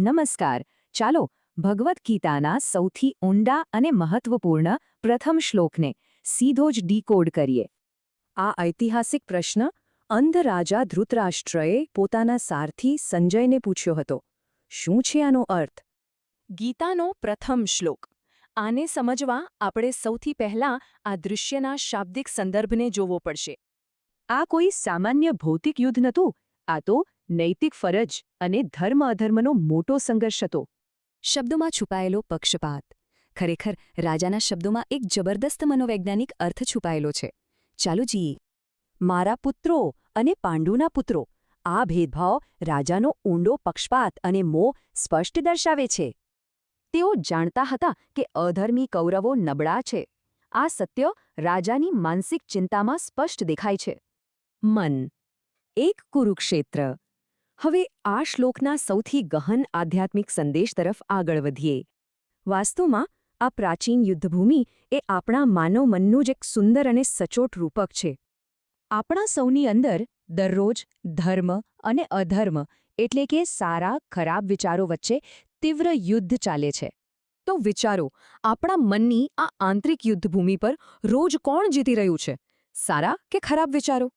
નમસ્કાર. ચાલો ભગવદ્ ગીતાના સૌથી ઊંડા અને મહત્વપૂર્ણ પ્રથમ શ્લોકને સીધો જ ડીકોડ કરીએ. આ ઐતિહાસિક પ્રશ્ન અંધ રાજા ધૃતરાષ્ટ્રએ પોતાના સારથી સંજયને પૂછ્યો હતો. શું છે આનો અર્થ? ગીતાનો પ્રથમ શ્લોક. આને સમજવા આપણે સૌથી પહેલાં આ દૃશ્યના શાબ્દિક સંદર્ભને જોવો પડશે. આ કોઈ સામાન્ય ભૌતિક યુદ્ધ નહોતું. આ તો નૈતિક ફરજ અને ધર્મ અધર્મનો મોટો સંઘર્ષ હતો. શબ્દોમાં છુપાયેલો પક્ષપાત. ખરેખર રાજાના શબ્દોમાં એક જબરદસ્ત મનોવૈજ્ઞાનિક અર્થ છુપાયેલો છે. ચાલો જીએ. મારા પુત્રો અને પાંડુના પુત્રો. આ ભેદભાવ રાજાનો ઊંડો પક્ષપાત અને મોહ સ્પષ્ટ દર્શાવે છે. તેઓ જાણતા હતા કે અધર્મી કૌરવો નબળા છે. આ સત્ય રાજાની માનસિક ચિંતામાં સ્પષ્ટ દેખાય છે. મન. એક કુરુક્ષેત્ર. હવે આ શ્લોકના સૌથી ગહન આધ્યાત્મિક સંદેશ તરફ આગળ વધીએ. વાસ્તવમાં આ પ્રાચીન યુદ્ધભૂમિ એ આપણા માનવ મનનું જ એક સુંદર અને સચોટ રૂપક છે. આપણા સૌની અંદર દરરોજ ધર્મ અને અધર્મ એટલે કે સારા ખરાબ વિચારો વચ્ચે તીવ્ર યુદ્ધ ચાલે છે. તો વિચારો, આપણા મનની આ આંતરિક યુદ્ધભૂમિ પર રોજ કોણ જીતી રહ્યું છે? સારા કે ખરાબ વિચારો?